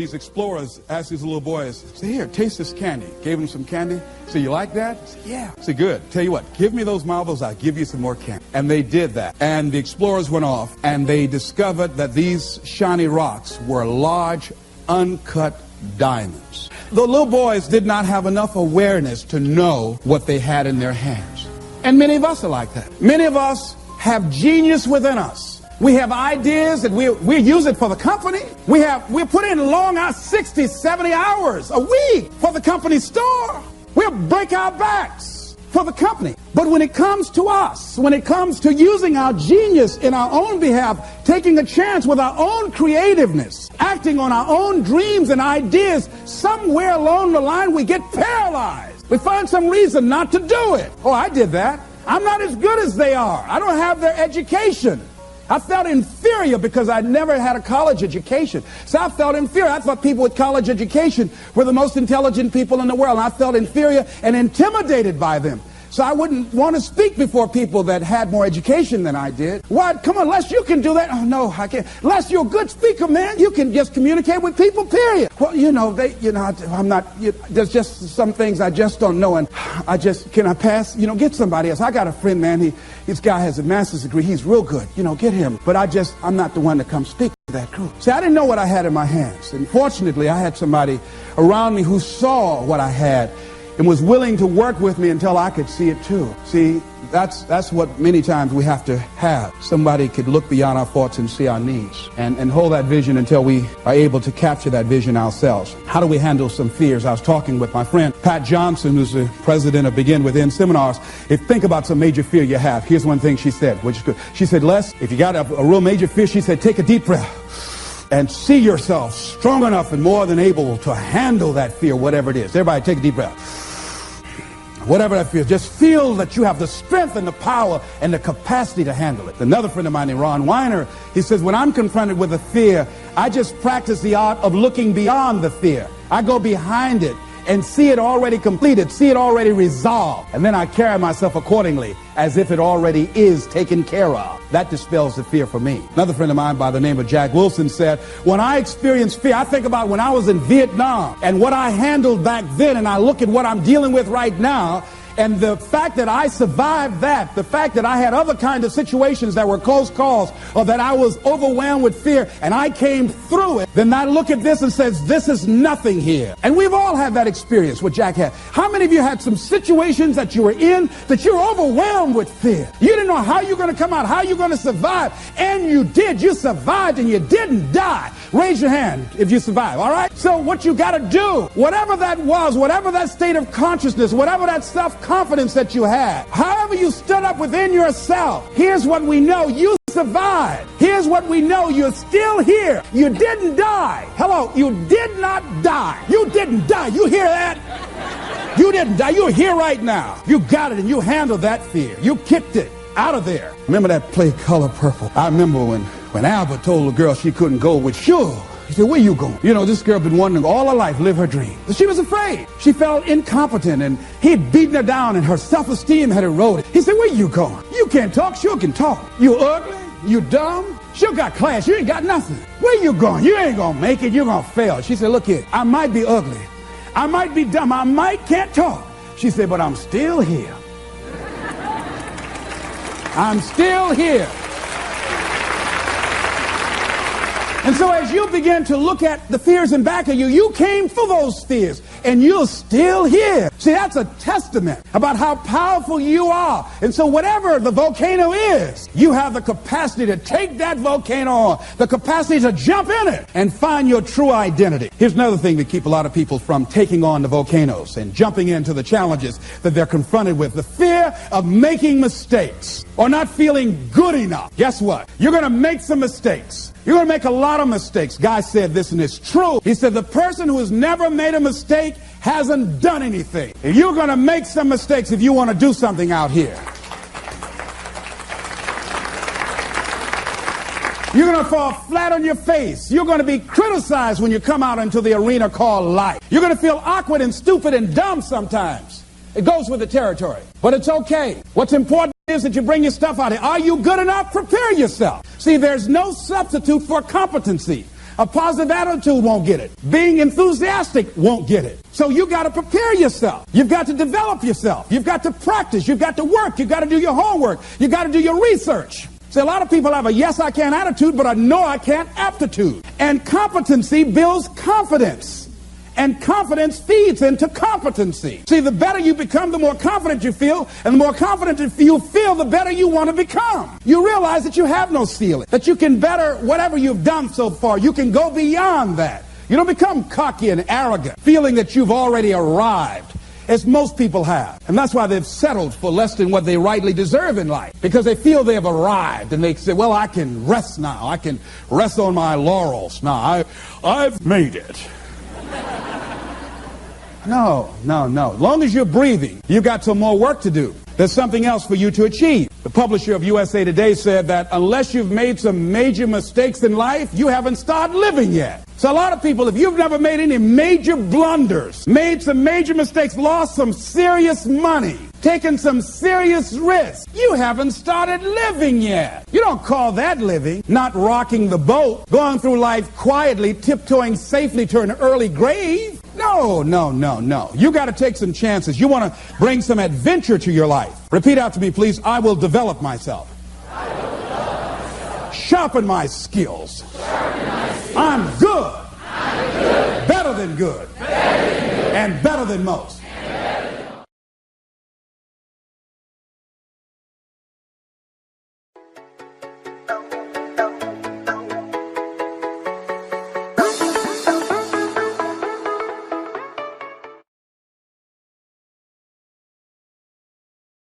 these explorers asked these little boys, say, here, taste this candy. Gave them some candy. So you like that? Said, yeah. Say, good. Tell you what, give me those marbles, I'll give you some more candy. And they did that. And the explorers went off, and they discovered that these shiny rocks were large, uncut diamonds. The little boys did not have enough awareness to know what they had in their hands. And many of us are like that. Many of us have genius within us. We have ideas that we use it for the company. We put in long hours, 60, 70 hours a week for the company store. We'll break our backs for the company. But when it comes to us, when it comes to using our genius in our own behalf, taking a chance with our own creativeness, acting on our own dreams and ideas, somewhere along the line we get paralyzed. We find some reason not to do it. Oh, I did that. I'm not as good as they are. I don't have their education. I felt inferior because I never had a college education. So I felt inferior. I thought people with college education were the most intelligent people in the world. And I felt inferior and intimidated by them. So I wouldn't want to speak before people that had more education than I did. Why? Come on, Les, you can do that. Oh, no, I can't. Les, you're a good speaker, man. You can just communicate with people, period. Well, I'm not, there's just some things I just don't know. And can I pass? Get somebody else. I got a friend, man. This guy has a master's degree. He's real good. Get him. But I'm not the one to come speak to that group. See, I didn't know what I had in my hands. And fortunately, I had somebody around me who saw what I had and was willing to work with me until I could see it too. See, that's what many times we have to have. Somebody could look beyond our faults and see our needs and hold that vision until we are able to capture that vision ourselves. How do we handle some fears? I was talking with my friend Pat Johnson, who's the president of Begin Within Seminars. Think about some major fear you have. Here's one thing she said, which is good. She said, Les, if you got a real major fear, she said, take a deep breath and see yourself strong enough and more than able to handle that fear, whatever it is. Everybody take a deep breath. Whatever that feels, just feel that you have the strength and the power and the capacity to handle it. Another friend of mine named Ron Weiner, he says, when I'm confronted with a fear, I just practice the art of looking beyond the fear. I go behind it and see it already completed, see it already resolved. And then I carry myself accordingly as if it already is taken care of. That dispels the fear for me. Another friend of mine by the name of Jack Wilson said, when I experience fear, I think about when I was in Vietnam and what I handled back then, and I look at what I'm dealing with right now. And the fact that I survived that, the fact that I had other kinds of situations that were close calls, or that I was overwhelmed with fear and I came through it, then I look at this and says, this is nothing here. And we've all had that experience, what Jack had. How many of you had some situations that you were in that you were overwhelmed with fear? You didn't know how you're going to come out, how you're going to survive. And you did. You survived and you didn't die. Raise your hand if you survive, all right? So what you got to do, whatever that was, whatever that state of consciousness, whatever that self-confidence that you had, however you stood up within yourself, here's what we know. You survived. Here's what we know. You're still here. You didn't die. Hello, you did not die. You didn't die. You hear that? You didn't die. You're here right now. You got it and you handled that fear. You kicked it out of there. Remember that play Color Purple? I remember when Albert told the girl she couldn't go with Sugar. He said, where you going? This girl been wanting all her life, live her dream. But she was afraid. She felt incompetent and he'd beaten her down and her self-esteem had eroded. He said, where you going? You can't talk. Sugar can talk. You ugly. You dumb. Sugar got class. You ain't got nothing. Where you going? You ain't going to make it. You're going to fail. She said, look here. I might be ugly. I might be dumb. I might can't talk. She said, but I'm still here. I'm still here. And so as you begin to look at the fears in back of you, you came through those fears and you're still here. See, that's a testament about how powerful you are. And so whatever the volcano is, you have the capacity to take that volcano on, the capacity to jump in it and find your true identity. Here's another thing that keeps a lot of people from taking on the volcanoes and jumping into the challenges that they're confronted with. The fear of making mistakes or not feeling good enough. Guess what? You're going to make some mistakes. You're going to make a lot of mistakes. Guy said this, and it's true. He said the person who has never made a mistake hasn't done anything. And you're going to make some mistakes if you want to do something out here. You're going to fall flat on your face. You're going to be criticized when you come out into the arena called life. You're going to feel awkward and stupid and dumb sometimes. It goes with the territory. But it's okay. What's important is that you bring your stuff out here. Are you good enough? Prepare yourself. See, there's no substitute for competency. A positive attitude won't get it. Being enthusiastic won't get it. So you got to prepare yourself. You've got to develop yourself. You've got to practice. You've got to work. You've got to do your homework. You've got to do your research. See, a lot of people have a yes, I can attitude, but a no, I can't aptitude. And competency builds confidence. And confidence feeds into competency. See, the better you become, the more confident you feel. And the more confident you feel, the better you want to become. You realize that you have no ceiling. That you can better whatever you've done so far. You can go beyond that. You don't become cocky and arrogant, feeling that you've already arrived, as most people have. And that's why they've settled for less than what they rightly deserve in life. Because they feel they have arrived. And they say, well, I can rest now. I can rest on my laurels now. I've made it. No. As long as you're breathing, you've got some more work to do. There's something else for you to achieve. The publisher of USA Today said that unless you've made some major mistakes in life, you haven't started living yet. So a lot of people, if you've never made any major blunders, made some major mistakes, lost some serious money, taken some serious risks, you haven't started living yet. You don't call that living. Not rocking the boat, going through life quietly, tiptoeing safely to an early grave. No. You got to take some chances. You want to bring some adventure to your life. Repeat out to me, please. I will develop myself. Sharpen my skills. I'm good. Better than good. And better than most.